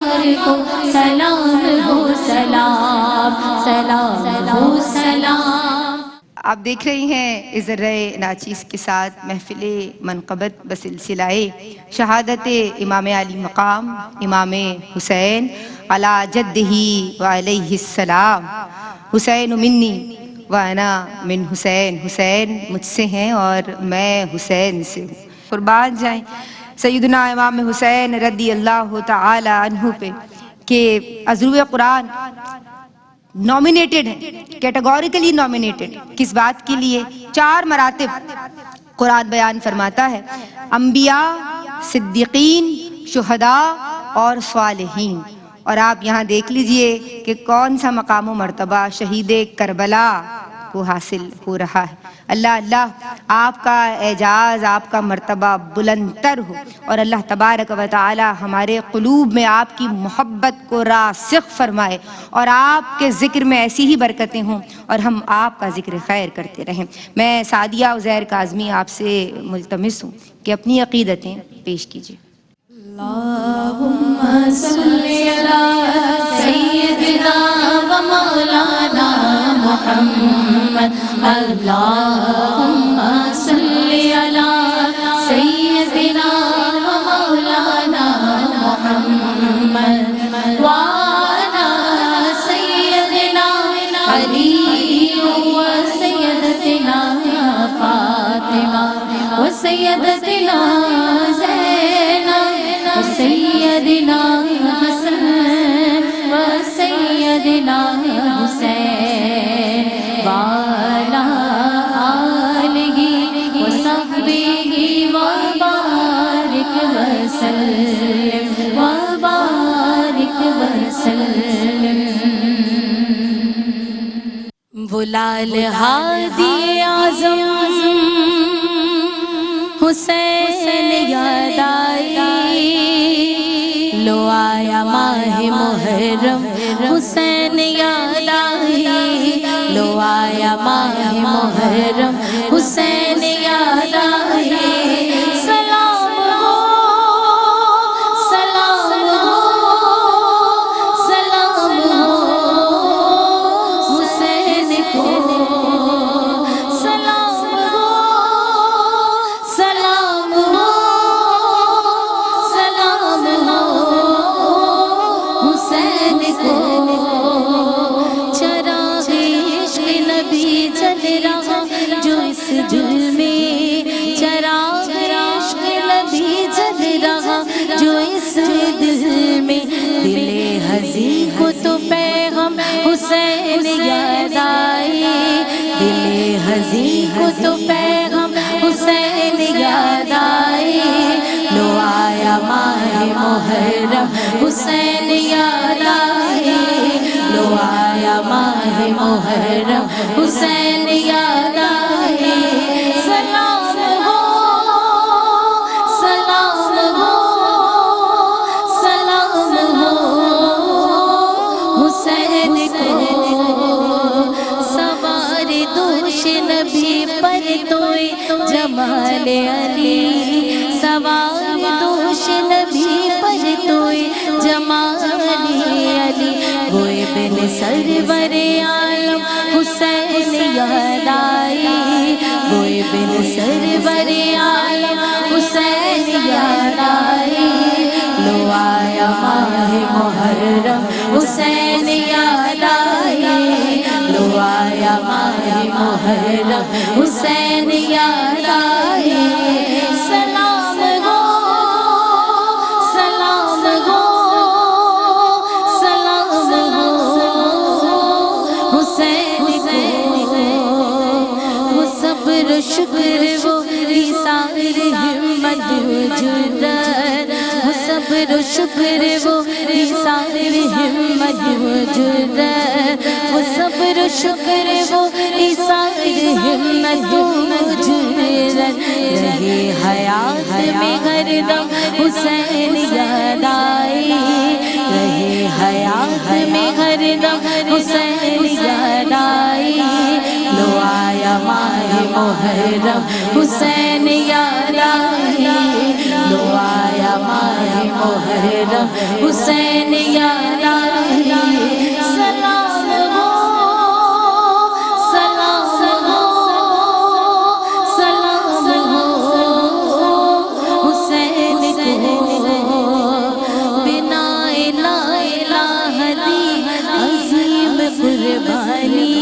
کو سلام ہو سلام، سلام ہو سلام۔ آپ دیکھ رہی ہیں عذرِ ناچیز کے ساتھ محفل منقبت بسلسلہ شہادت امام علی مقام امام حسین علی جدہ و علیہ السلام۔ حسین منی وانا من حسین، حسین مجھ سے ہیں اور میں حسین سے ہوں۔ قربان جائیں سیدنا امام حسین رضی اللہ تعالی عنہ پہ کہ عذرو قرآن نومینیٹڈ ہیں، کیٹیگوریکلی نومینیٹڈ۔ کس بات کے لیے؟ 4 مراتب قرآن بیان فرماتا ہے، انبیاء، صدیقین، شہداء اور صالحین۔ اور آپ یہاں دیکھ لیجئے کہ کون سا مقام و مرتبہ شہید کربلا کو حاصل ہو رہا ہے۔ اللہ اللہ آپ کا اعجاز، آپ کا مرتبہ بلند تر ہو، اور اللہ تبارک و تعالی ہمارے قلوب میں آپ کی محبت کو راسخ فرمائے، اور آپ کے ذکر میں ایسی ہی برکتیں ہوں اور ہم آپ کا ذکر خیر کرتے رہیں۔ میں سعدیہ عزیر کاظمی آپ سے ملتمس ہوں کہ اپنی عقیدتیں پیش کیجیے۔ اللہم صلی علی سیدنا و مولانا محمد، اللہم صلی علی سیدنا و مولانا محمد وعلی سیدنا علی و سیدتنا فاطمہ و سیدتنا سیدنا حسن و سیدنا حسین والا آلہ و صحبہ و بارک وسلم و بارک وسلم۔ وہ لال ہادی اعظم حسین یاد آئی، لو آیا ماہ محرم حسین یاد آئی، لو آیا ماہ محرم حسین یاد آئی۔ سلام ہو سلام ہو سلام ہو حسین کو، سلام ہو سلام ہو سلام ہو حسین کو۔ چراغ عشق نبی جل رہا جو اس دل میں، چراغ عشق نبی جل رہا جو اس دل میں، دل حزین کو تو پیغام حسین یاد آئی، دل حزین کو تو پیغام حسین یاد آئی۔ لو آیا ماہ محرم حسین یاد آئی، لو آیا ماہ محرم حسین یاد آئی۔ سلام ہو سلام ہو سلام ہو حسین کو، سوار دوش نبی پر توئے جمال علی، سوار دوش نبی پر توئے جمال علی، وہ ابن سرور عالم حسین یاد آئی، وہ ابن سرور عالم حسین یاد آئی۔ لو آیا ماہ محرم حسین یاد آئی، لو آیا ماہ محرم حسین یاد آئی۔ سلام ہو سلام ہو سلام ہو حسین کو، وہ صبر و شکر وہ ایثار ہمت و جرأت، وہ صبر و شکر وہ ایثار ہمت و جرأت، وہ صبر و شکر وہ ایثار ہمت و جرأت، رہے حیات میں ہر دم حسین یاد آئی، رہے حیات میں ہر دم حسین یاد آئی۔ لو آیا ماہ محرم حسین یاد آئی، لو آیا ماہ محرم حسین یاد آئے سلام ہو سلام ہو سلام ہو حسین کو بنا الہ دی عظیم قربانی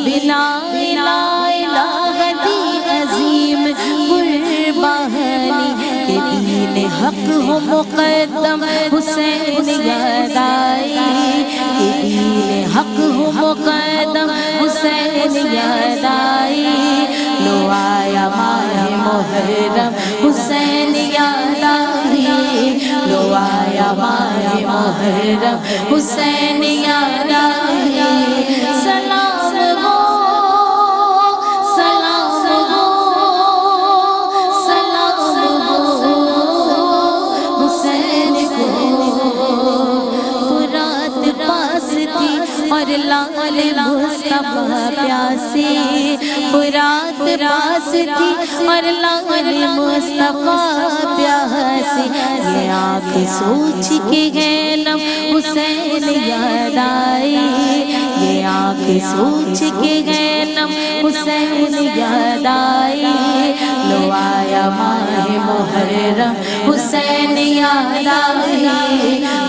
بنا الہ دی عظیم قربانی کہ دین حق ہو مقدم حسین یاد آئی کہ دین حق ہو مقدم حسین یاد آئی لو آیا ماہ محرم حسین یاد آئی لو آیا ماہ محرم حسین یاد آئی سلام ہو سلام ہو سلام ہو حسین کو فرات پاس تھی اور لال مصطفیٰ پیاسی فرات پاس تھی اور لال مصطفیٰ پیاسی یہ آنکھ سوچ کے ہے نم حسین یاد آئی یہ آنکھ سوچ کے ہے نم حسین یاد آئی لو آیا ماہ محرم حسین یاد آئی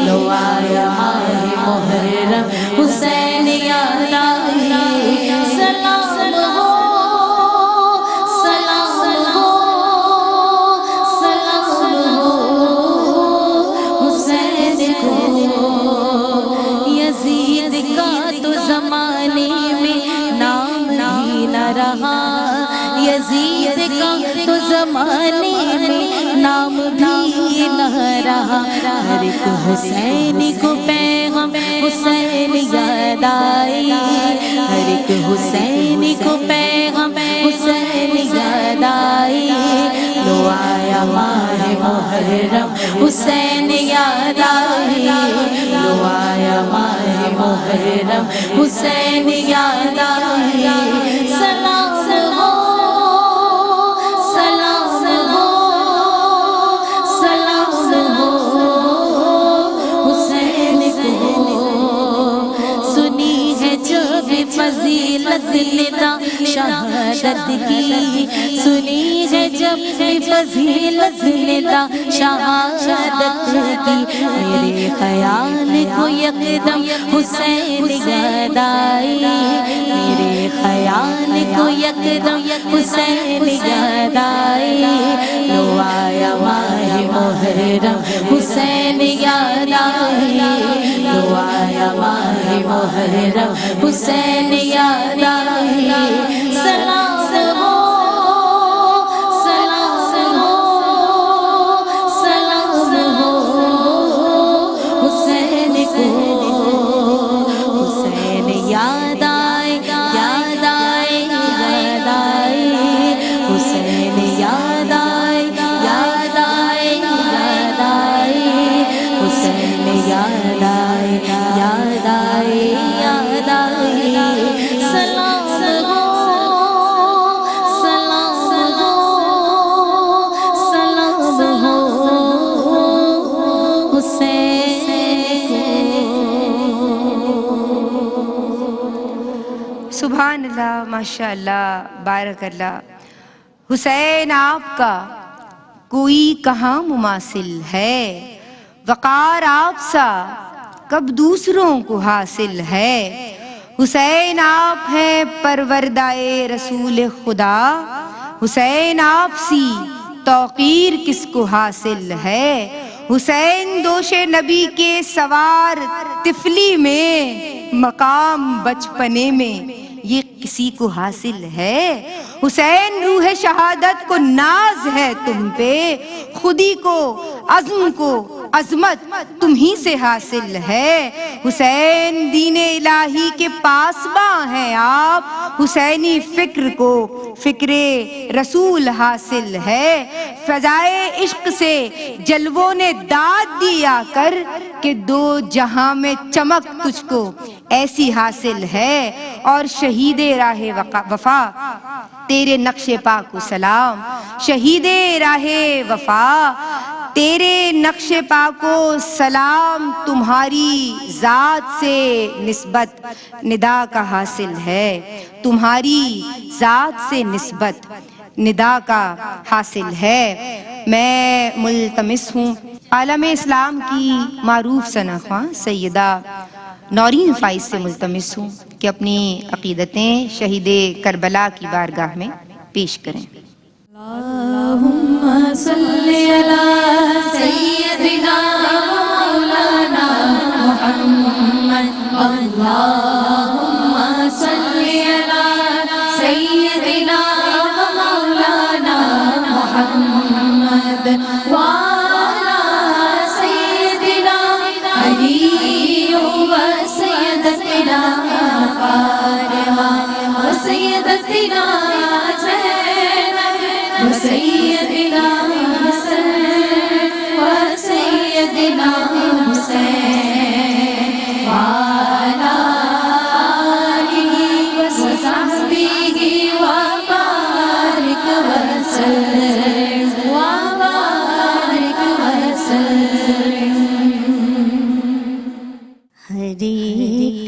لو آیا ماہ محرم حسین یاد آئی سلام ہو سلام ہو سلام ہو حسین کو یزید کا تو زمانے میں نام ہی نہ رہا یزید کا تو زمانے میں نام بھی نہ رہا ہر ایک حسین کو پیغام حسین یاد آئی ہر ایک حسین کو پیغام حسین یاد آئی لو آیا ماہ محرم حسین یاد آئی لو آیا ماہ محرم حسین یاد آئی سلام ہو سلام ہو سلام ہو حسین کو سنی ہے جب فضیلت ندا شہادت کی سنی ہے جب فضیلت ندا شہادت کی میرے خیال کو یکدم حسین یاد آئی میرے خیال کو یکدم حسین یاد آئی لو آیا ماہ محرم حسین یاد آئی لو آیا ماہ محرم حسین یاد آئی سلام ہو سلام ہو سلام ہو حسین کو حسین یاد آئے یاد آئے یاد آئے حسین یاد آئے یاد آئے یاد آئے حسین یاد آئے یاد آئے یاد آئے سلام ہو سلام ہو سلام ہو حسین کو سبحان اللہ ماشاء اللہ بارک اللہ حسین آپ کا کوئی کہاں مماثل ہے وقار آپ سا کب دوسروں کو حاصل ہے حسین آپ ہیں پروردائے رسول خدا حسین آپ سی توقیر کس کو حاصل ہے حسین دوش نبی کے سوار طفلی میں مقام بچپنے میں یہ کسی کو حاصل ہے حسین روح شہادت کو ناز ہے تم پہ خودی کو عزم کو عظمت تم ہی سے حاصل ہے حسین دین الہی کے پاسباں ہیں آپ حسینی فکر کو فکر رسول حاصل ہے فضائے عشق سے جلووں نے داد دیا کر کہ دو جہاں میں چمک تجھ کو ایسی حاصل ہے اور شہید راہ وفا تیرے نقش پاک و سلام شہید راہ وفا تیرے نقش پا کو سلام تمہاری ذات سے نسبت ندا کا حاصل ہے، تمہاری ذات سے نسبت ندا کا حاصل ہے۔ میں ملتمس ہوں عالم اسلام کی معروف ثناخواں سیدہ نورین فائز سے ملتمس ہوں کہ اپنی عقیدتیں شہید کربلا کی بارگاہ میں پیش کریں۔ اللہم صلی علی سیدنا مولانا محمد، اللہم صلی علی سیدنا مولانا محمد وعلی سیدنا علی وسیدتنا فاطمہ وسیدتنا وسيدنا حسن وسيدنا حسين وعلى آله وصحبه وبارك وسلم وبارك وسلم۔ ہر ایک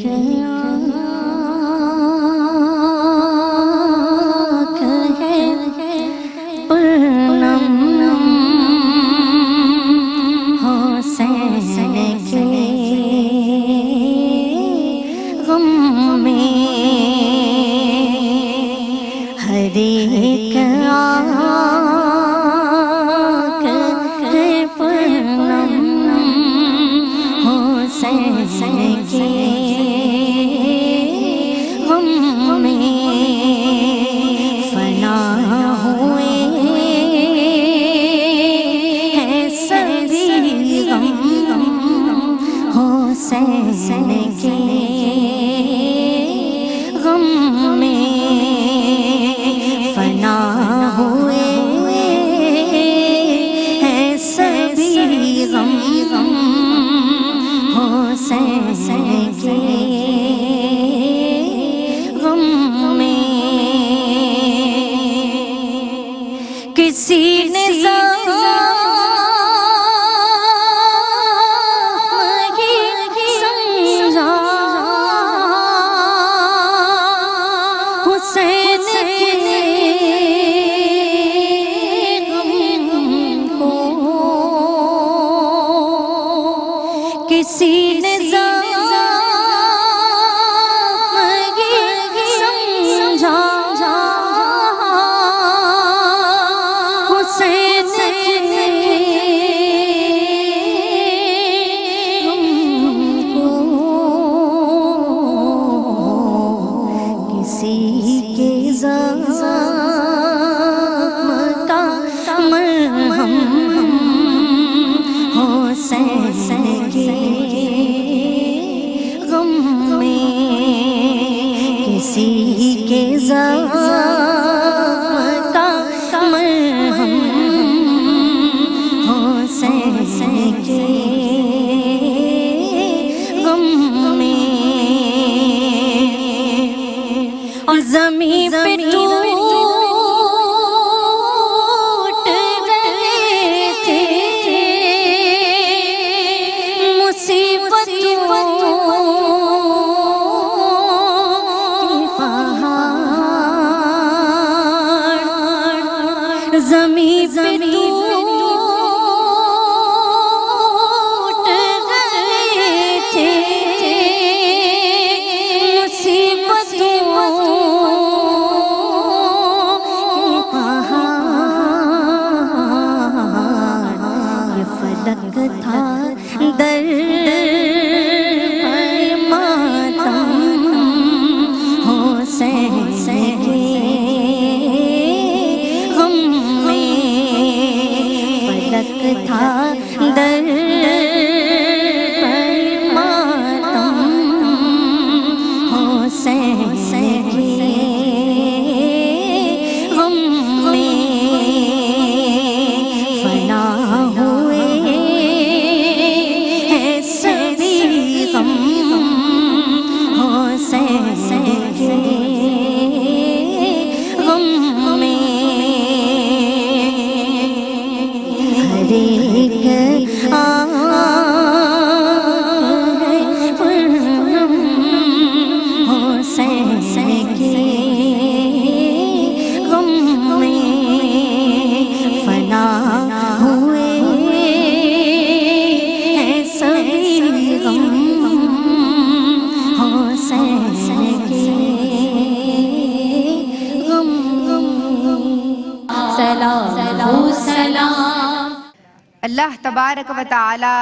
کسی نے سمجھا حسین کو، کسی نے زمین پہ ٹوٹ رہے تھے مصیبتوں کے پہاڑ، زمین پہ ٹوٹ رہے تھے فلک تھا در اللہ تبارک و تعالی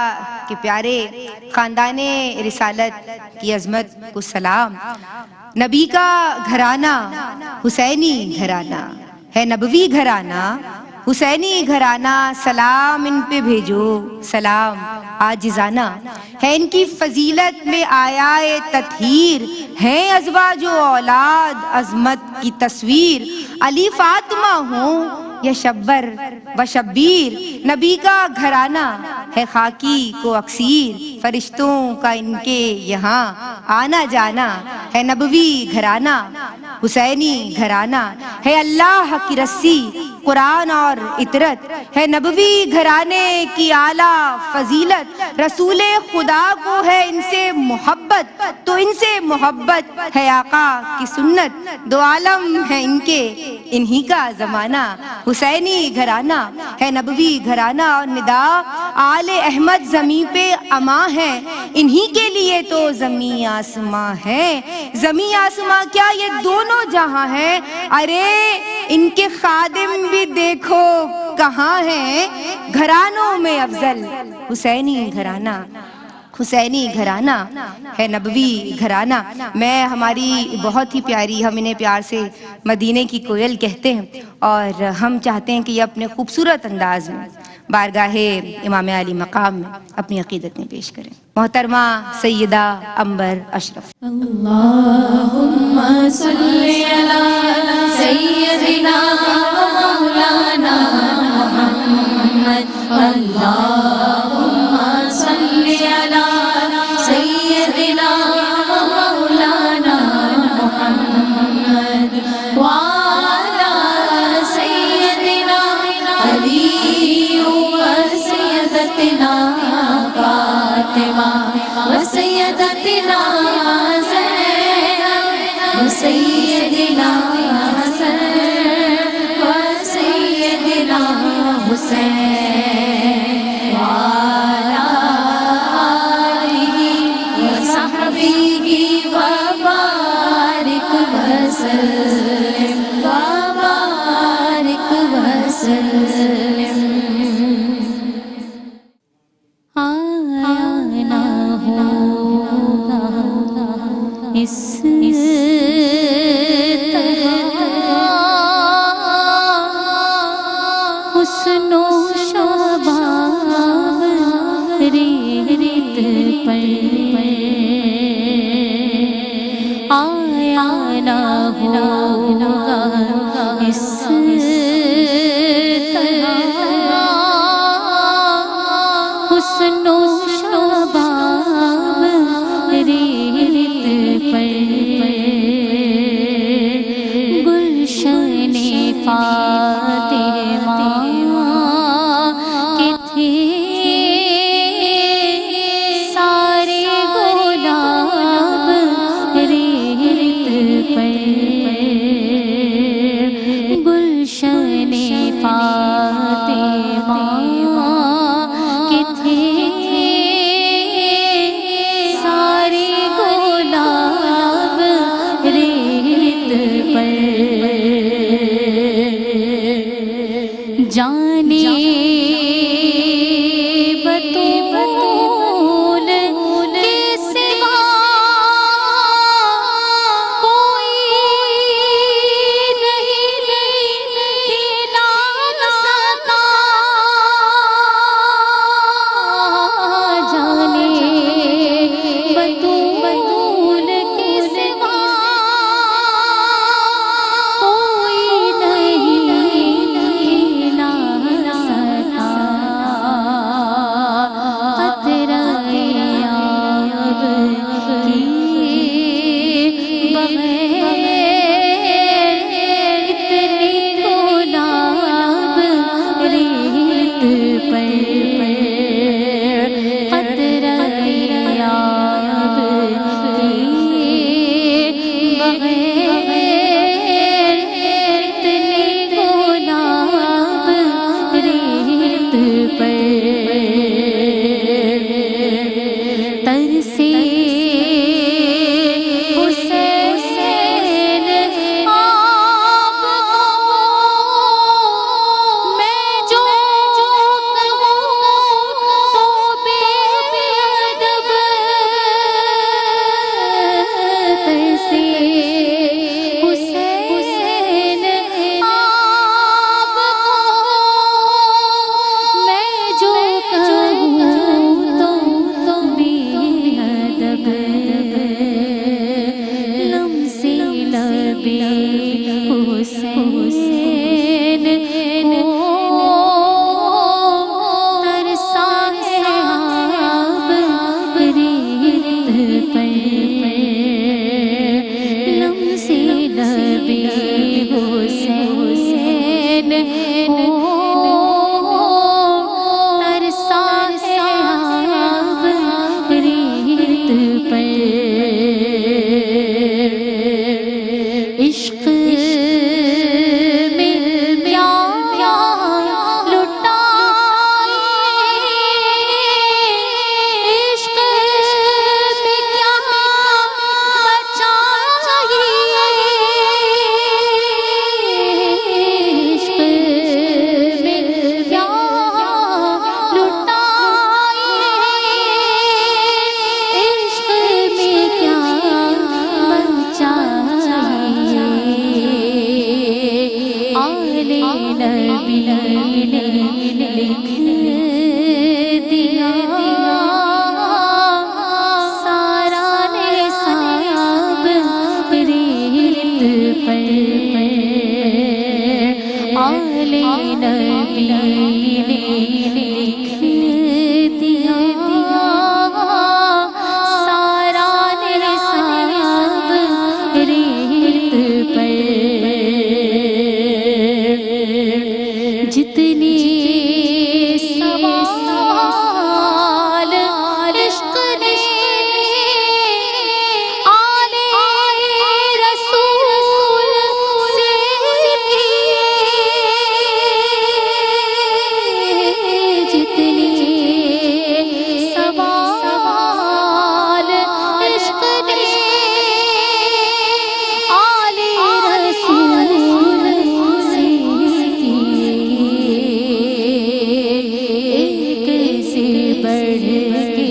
کے پیارے خاندان رسالت کی عظمت کو سلام۔ نبی کا گھرانہ حسینی گھرانہ ہے، نبوی گھرانہ حسینی گھرانہ، سلام ان پہ بھیجو سلام عاجزانہ ہے، ان کی فضیلت میں آیا تطہیر، ہیں ازواج و اولاد عظمت کی تصویر، علی فاطمہ ہوں یا شبر و شبیر، نبی کا گھرانہ ہے خاکی کو اکسیر، فرشتوں کا ان کے یہاں آنا جانا ہے، نبوی گھرانہ حسینی گھرانہ ہے، اللہ کی رسی قرآن اور اطرت ہے، نبوی گھرانے کی اعلیٰ فضیلت، رسول خدا کو ہے ان سے محبت تو ان سے محبت ہے، آقا کی سنت دو عالم ہے ان کے انہی کا زمانہ، حسینی گھرانہ ہے نبوی گھرانہ، اور ندا آل احمد زمیں پہ اماں ہے، انہی کے لیے تو زمیں آسماں ہے، زمیں آسماں کیا یہ دونوں جہاں ہیں، ارے ان کے خادم بھی دیکھو کہاں ہیں، گھرانوں میں افضل حسینی گھرانہ، حسینی گھرانہ ہے نبوی گھرانہ۔ میں ہماری بہت ہی پیاری، ہم انہیں پیار سے مدینے کی کوئل کہتے ہیں، اور ہم چاہتے ہیں کہ یہ اپنے خوبصورت انداز میں بارگاہ امام علی مقام میں اپنی عقیدتیں پیش کریں۔ محترمہ سیدہ عنبر اشرف۔ اللہم صلی علی سیدنا مولانا محمد، اللہم صلی علی سیدنا مولانا محمد وعلی سیدنا علی وسیدتنا فاطمہ وسیدتنا زینب وسیدنا حسن وسیدنا حسین وعلی آلہ وصحبہ وبارک وسلم وبارک وسلم۔ آیا نہ ہوگا اس حسن و شباب ریت پر، آیا نہ ہوگا اس حسن و شباب ریت پر، گلشن فاطمہ کے تھے سارے گلاب ریت پر، گلشن فاطمہ کے تھے سارے گلاب ریت پر، جانے بطول کے سوا کوئی نہیں کھلا سکا، جانے بطول کے سوا کوئی نہیں کھلا سکا، قطرہ آب کی بغیر اتنی گلاب ریت پر، قطرہ آب کی بغیر اتنی گلاب ریت پر، ترسے حسین آپ کو میں جو کہوں پر لمس نبی حسین ہو ترسا ہے آب ریت پر عشق میں کیا عشق میں کیا بچائے عشق میں کیا لٹائے عشق میں کیا بچائے آل نبی نے لکھ دیا سارا نصاب ریت پر آل نبی نے لکھ دیا سارا نصاب ریت پر جتنی سوال عشق نے آل رسول سے کیے جتنی سوال عشق نے آل رسول سے ایک سے بڑھ کے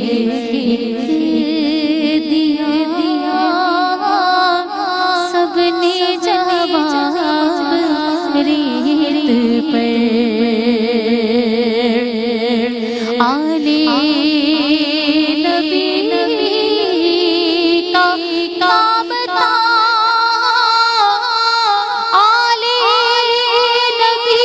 دیا سب نے جواب ریت پر آل نبی کا نام تھا آل نبی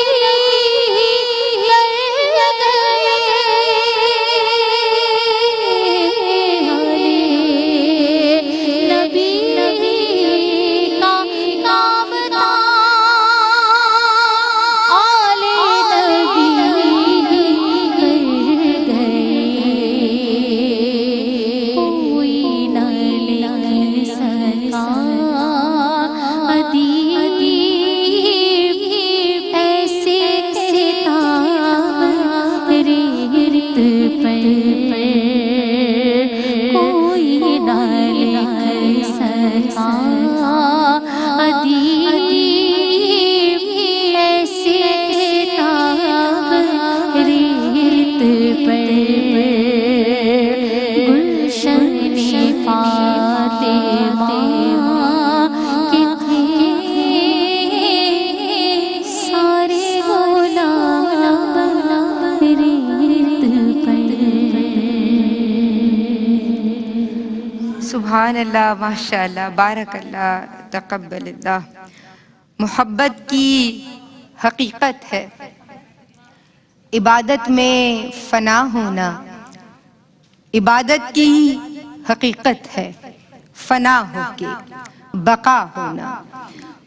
سبحان اللہ، ماشاءاللہ، بارک اللہ، تقبل اللہ۔ محبت کی حقیقت ہے عبادت میں فنا ہونا، عبادت کی حقیقت ہے فنا ہو کے بقا ہونا۔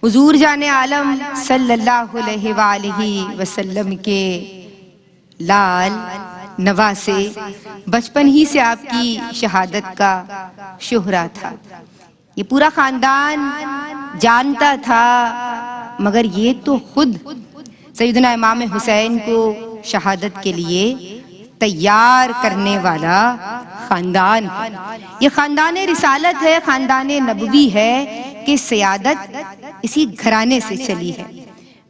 حضور جان عالم صلی اللہ علیہ وآلہ وسلم کے لال نواسے بچپن ہی سے آپ کی شہادت کا شہرا تھا، یہ پورا خاندان جانتا تھا، مگر یہ تو خود سیدنا امام حسین کو شہادت کے لیے تیار کرنے والا خاندان ہے۔ یہ خاندان رسالت ہے، خاندان نبوی ہے کہ سیادت اسی گھرانے سے چلی ہے۔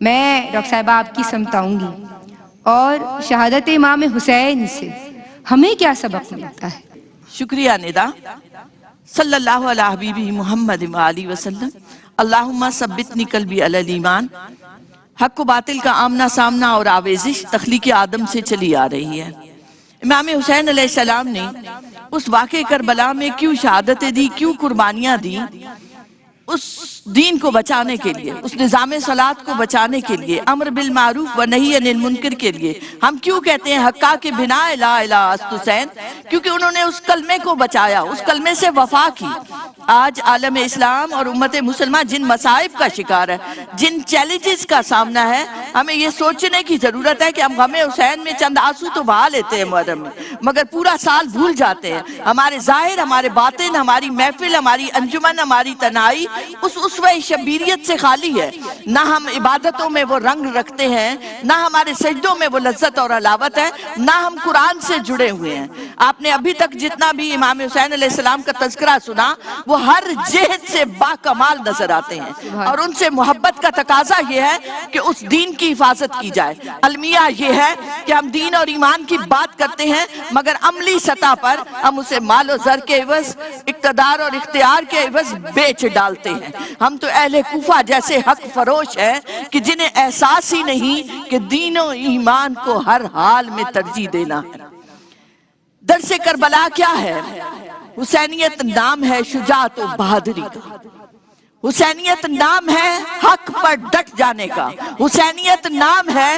میں ڈاکٹر صاحبہ آپ کی سمت آؤں گی اور شہادت امام حسین سے ہمیں کیا سبق ملتا ہے؟ شکریہ ندا۔ صلی اللہ علیہ حبیبہ محمد وآلہ وسلم۔ اللہم ثبتنی قلبی علی الایمان۔ حق و باطل کا آمنا سامنا اور آویزش تخلیق آدم سے چلی آ رہی ہے۔ امام حسین علیہ السلام نے اس واقع کربلا میں کیوں شہادتیں دی، کیوں قربانیاں دی، اس دین کو بچانے کے لیے، اس نظام صلاۃ کو بچانے کے لیے، امر بالمعروف و نہی عن المنکر کے لیے. ہم کیوں کہتے ہیں حقاق بنا لا الہ الا حسین؟ کیونکہ انہوں نے اس کلمے کو بچایا، اس کلمے سے وفا کی. آج عالم اسلام اور امت مسلمہ جن مصائب کا شکار ہے، جن چیلنجز کا سامنا ہے، ہمیں یہ سوچنے کی ضرورت ہے کہ ہم غم حسین میں چند آنسو تو بہا لیتے ہیں محرم میں، مگر پورا سال بھول جاتے ہیں. ہمارے ظاہر، ہمارے باطن، ہماری محفل، ہماری انجمن، ہماری تنہائی اس اسوہ شبیریت سے خالی ہے. نہ ہم عبادتوں میں وہ رنگ رکھتے ہیں، نہ ہمارے سجدوں میں وہ لذت اور علاوت ہے، نہ ہم قرآن سے جڑے ہوئے ہیں. آپ نے ابھی تک جتنا بھی امام حسین علیہ السلام کا تذکرہ سنا، وہ ہر جہت سے با کمال نظر آتے ہیں، اور ان سے محبت کا تقاضا یہ ہے کہ اس دین کی حفاظت کی جائے. المیہ یہ ہے کہ ہم دین اور ایمان کی بات کرتے ہیں، مگر عملی سطح پر ہم اسے مال و زر کے عوض، اقتدار اور اختیار کے عوض بیچ ڈالتے ہیں. ہم تو اہل کوفہ جیسے حق فروش ہیں کہ جنہیں احساس ہی نہیں کہ دین و ایمان کو ہر حال میں ترجیح دینا ہے. درس کربلا کیا ہے؟ حسینیت نام ہے شجاعت و بہادری کا، حسینیت نام ہے حق پر ڈٹ جانے کا، حسینیت نام ہے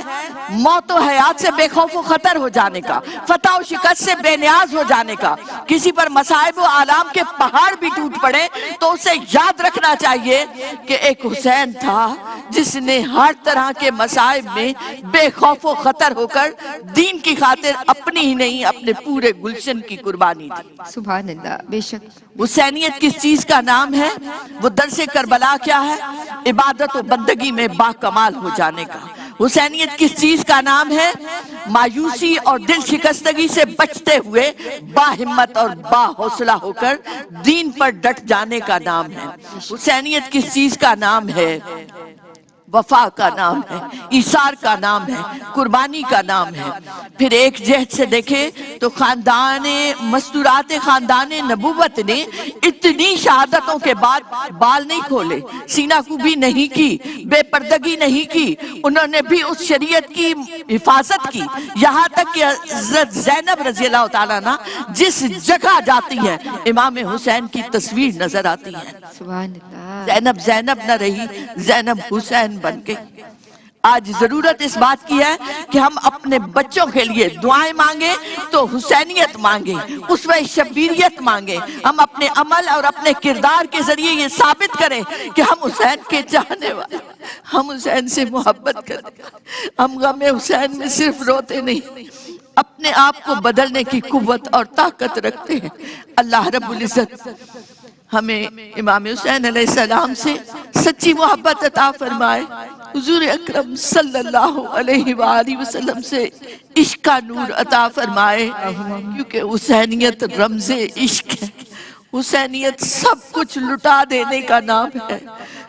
موت و حیات سے بے خوف و خطر ہو جانے کا، فتح و شکست سے بے نیاز ہو جانے کا. کسی پر مصائب و آلام کے پہاڑ بھی ٹوٹ پڑے تو اسے یاد رکھنا چاہیے کہ ایک حسین تھا جس نے ہر طرح کے مصائب میں بے خوف و خطر ہو کر دین کی خاطر اپنی ہی نہیں اپنے پورے گلشن کی قربانی دی. سبحان اللہ. بے شک حسینیت کس چیز کا نام ہے؟ وہ درس کربلا کیا ہے؟ عبادت و بندگی میں با کمال ہو جانے کا. حسینیت کس چیز کا نام ہے؟ مایوسی اور دل شکستگی سے بچتے ہوئے با ہمت اور با حوصلہ ہو کر دین پر ڈٹ جانے کا نام ہے. حسینیت کس چیز کا نام ہے؟ وفا کا نام ہے، ایثار کا نام ہے، قربانی کا نام ہے. پھر ایک جہت سے دیکھیں تو خاندان مستورات خاندان نبوت نے اتنی شہادتوں کے بعد بال نہیں کھولے، سینہ کوبی نہیں کی، بے پردگی نہیں کی. انہوں نے بھی اس شریعت کی حفاظت کی، یہاں تک کہ حضرت زینب رضی اللہ تعالیٰ عنہ جس جگہ جاتی ہے امام حسین کی تصویر نظر آتی ہے. سبحان اللہ. زینب زینب نہ رہی، زینب حسین بن گئی. آج ضرورت اس بات کی ہے کہ ہم اپنے بچوں کے لیے دعائیں مانگیں تو حسینیت مانگیں، اسوہ شبیریت مانگیں. ہم اپنے عمل اور اپنے کردار کے ذریعے یہ ثابت کریں کہ ہم حسین کے چاہنے والے، ہم حسین سے محبت کریں. ہم غم حسین میں صرف روتے نہیں، اپنے آپ کو بدلنے کی قوت اور طاقت رکھتے ہیں. اللہ رب العزت ہمیں امام حسین علیہ السلام سے سچی محبت عطا فرمائے، حضور اکرم صلی اللہ علیہ وآلہ وسلم سے عشق کا نور عطا فرمائے، کیونکہ حسینیت رمز عشق ہے. حسینیت سب کچھ لٹا دینے کا نام ہے.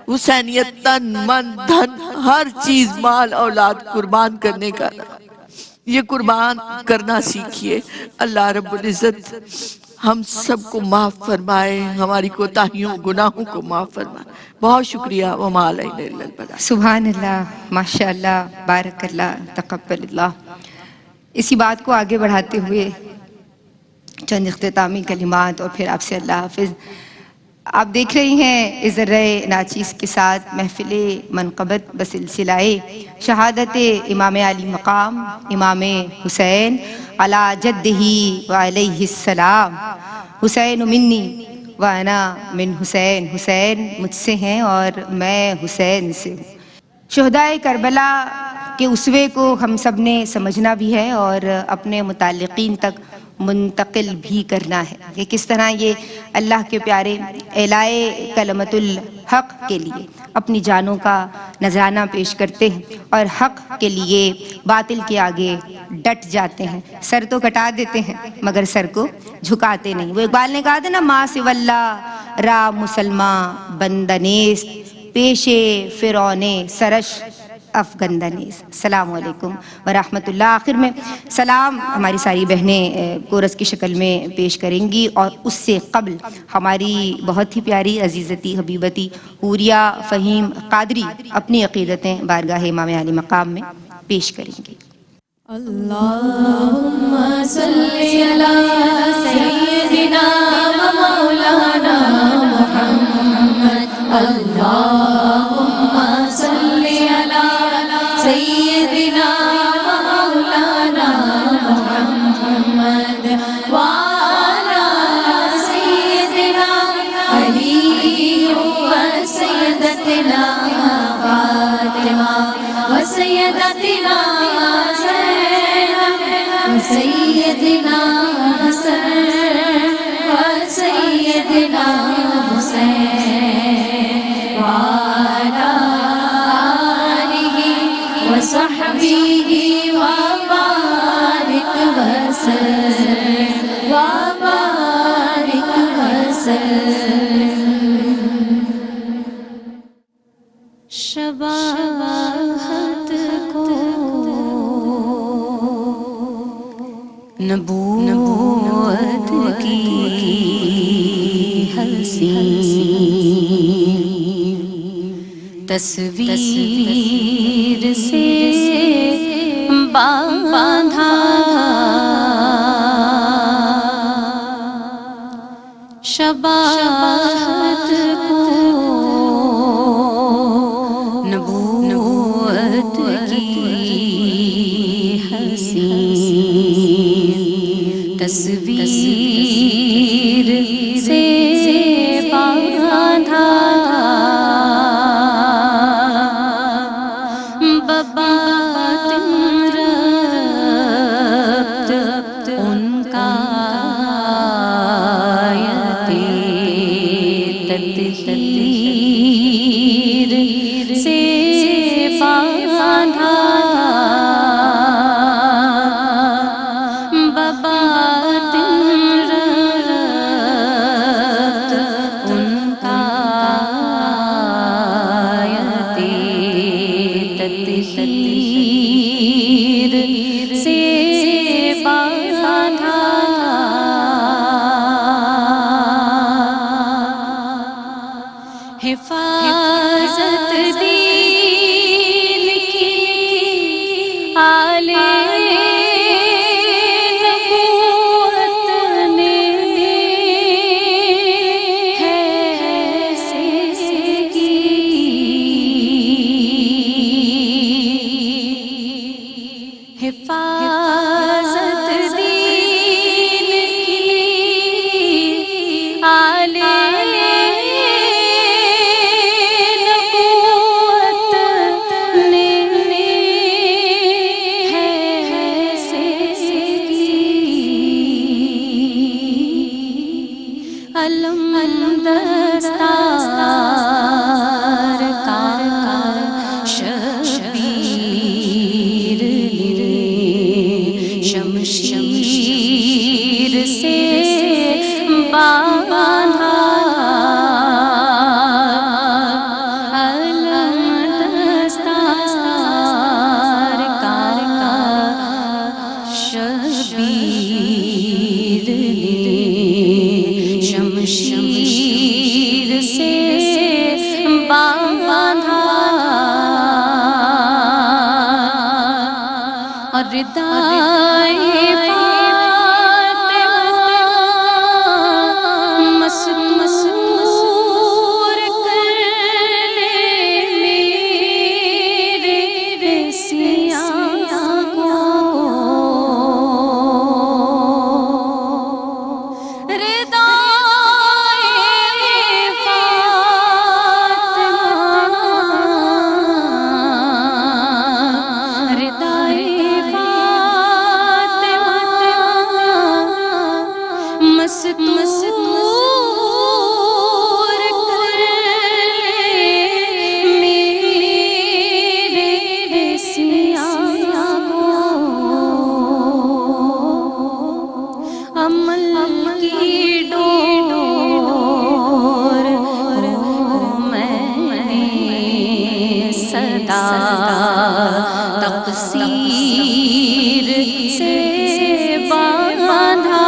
حسینیت تن من دھن ہر چیز مال اولاد قربان کرنے کا نام. یہ قربان کرنا سیکھیے. اللہ رب العزت ہم سب کو معاف فرمائے، ہماری کوتاہیوں گناہوں کو معاف فرمائے. بہت شکریہ. وما علینا الا البلاغ. سبحان اللہ. ماشاء اللہ. بارک اللہ. تقبل اللہ. اسی بات کو آگے بڑھاتے ہوئے چند اختتامی کلمات اور پھر آپ سے اللہ حافظ. آپ دیکھ رہی ہیں اس ذرہ ناچیز کے ساتھ محفل منقبت بسلسلہ شہادت امام علی مقام امام حسین علی جدہ و علیہ السلام. حسین منی و انا من حسین. حسین مجھ سے ہیں اور میں حسین سے ہوں. شہدائے کربلا کے اسوے کو ہم سب نے سمجھنا بھی ہے اور اپنے متعلقین تک منتقل بھی کرنا ہے کہ کس طرح یہ اللہ کے پیارے اعلائے کلمت الحق کے لیے اپنی جانوں کا نذرانہ پیش کرتے ہیں اور حق کے لیے باطل کے آگے ڈٹ جاتے ہیں. سر تو کٹا دیتے ہیں مگر سر کو جھکاتے نہیں. وہ اقبال نے کہا تھا نا، ماں سو اللہ را مسلمان بندنیست پیشے فرعون سرش افغندنیز. السلام علیکم ورحمۃ اللہ. آخر میں سلام ہماری ساری بہنیں کورس کی شکل میں پیش کریں گی اور اس سے قبل ہماری بہت ہی پیاری عزیزتی حبیبتی حوریہ فہیم قادری اپنی عقیدتیں بارگاہ امام علی مقام میں پیش کریں گی. اللہم صلی علی سیدنا و مولانا محمد. اللہ سیدتنا فاطمہ وسیدتنا زینب وسیدنا حسن وسیدنا حسین وعلى آلہ وصحبہ وبارک وسلم وبارک وسلم. شباہت کو نبوت کی حسین تصویر سے باندھا شباہت کو نبوت کی حسین تصویر سے باندھا بباطن ربط ان کا تطہیر سے باندھا بباطن ربط ان کا تطہیر سے باندھا حفاظت دین کی آل نبوت نے ہے سے کی حفاظت دین کی آل علم دستار کا شبیر شمشیر سے باندھا علم دستار کا شبیر شمشیر سے باندھا اور ردائے فاطمہ مسرور کرنے میرے سیاہ کو مستور کر میرے سیاہ کو عمل کی ڈور میں نے صدا تقصیر سے باندھا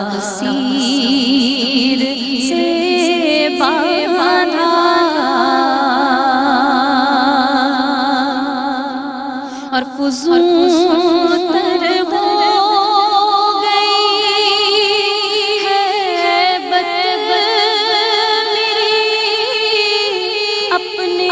تقصیر سے باندھا اور فضول تر ہو گئی ہے بت میری اپنے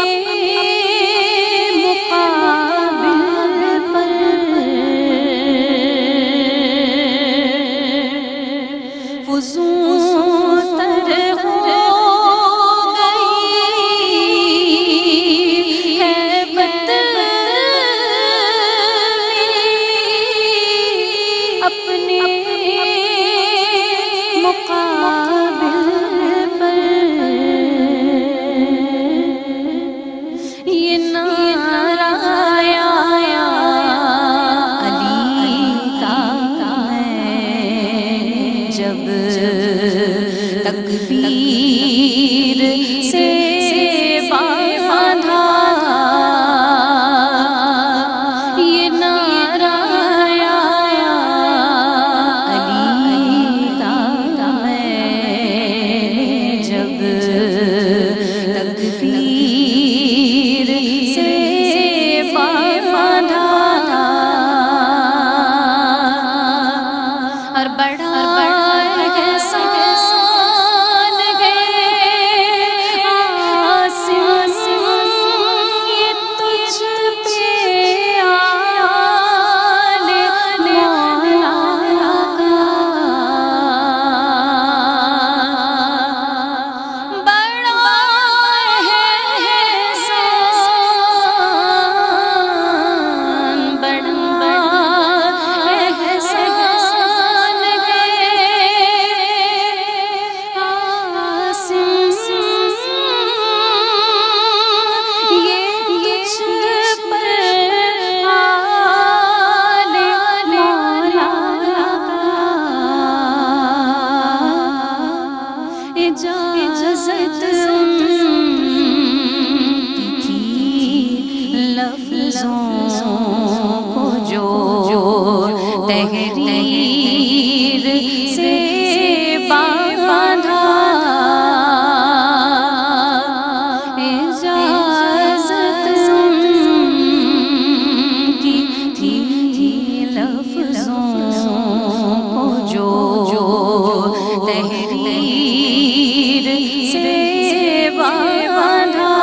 باندھا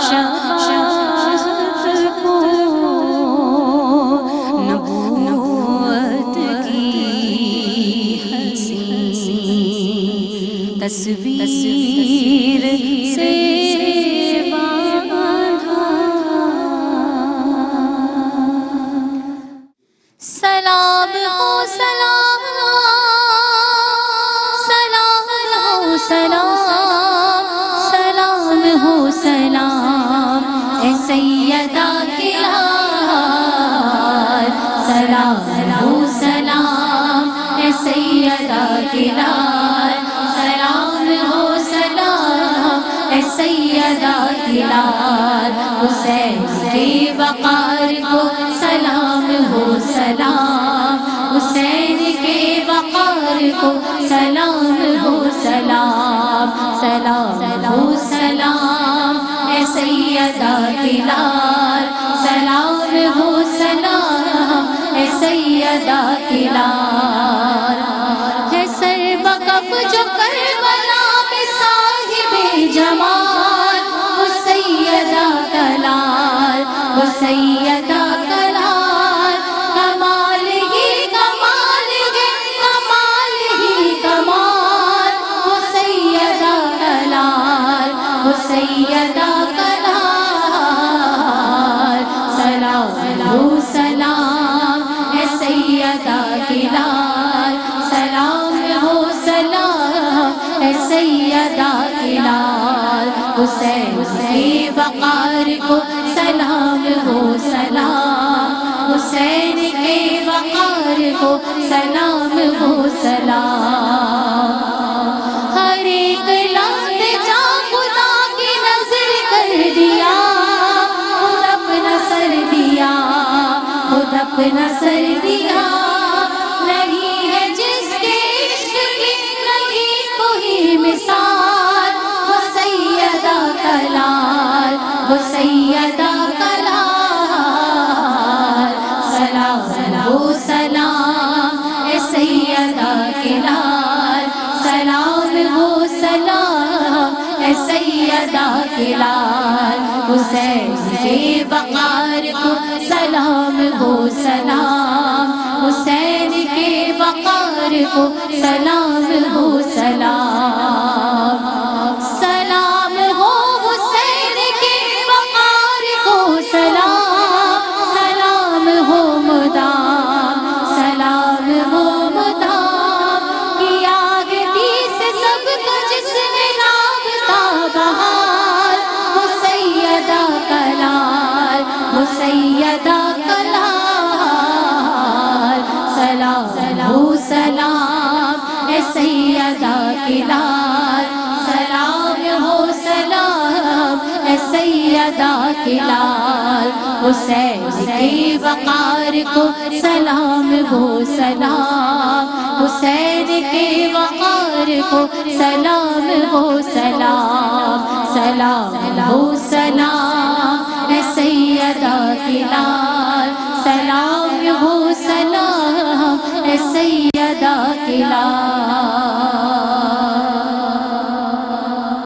شفاعت کو نبوت کی حسین تصویر سے سلام ہو سلام سلام ہو سلام سلام ہو سلام اے سیدہ کے لال سلام ہو سلام اے سیدہ کے لال سلام ہو سلام اے سیدہ کے لال حسین کے وقار کو سلام ہو سلام حسین کے وقار کو سلام ہو سلام سلام ہو سلام اے سیدہ کے لال سلام ہو سلام اے سیدہ کے لال ہے سر بکف جو کربلا میں صاحب جمال وہ سیدہ کا لال وہ سیدہ کا لال کمال ہی کمال ہے کمال ہی کمال وہ سیدہ کا لال وہ سیدہ کا لال سلام ہو سلام اے سیدہ کے لال سلام ہو سلام اے سیدہ کے لال حسین کے وقار کو سلام ہو سلام حسین کے وقار کو سلام ہو سلام ہر ایک لحظ جا خدا کی نظر کر دیا خود اپنا سر دیا خود اپنا سر دیا نہیں ہے جس کے عشق کی نہیں کوئی مثال وہ سیدہ کا لال وہ سیدہ کا لال سلام ہو سلام اے سیدہ کے لال سلام ہو سلام اے سیدہ کے لال حسین کے وقار کو سلام ہو سلام حسین کے وقار کو سلام ہو سلام سلام ہو حسین کے وقار کو سلام سلام ہو مدام سلام ہو مدام کی آگتی سے سب کو جس میں رابطہ بہار وہ سیدہ کا لال وہ سیدہ کا لال سلام ہو سلام اے سیدہ کے لال سلام ہو سلام اے سیدہ کے لال حسین کے وقار کو سلام ہو سلام حسین کے وقار کو سلام ہو سلام سلام ہو سلام اے سیدہ کے لال سلام ہو سلام اے سیدہ کے لال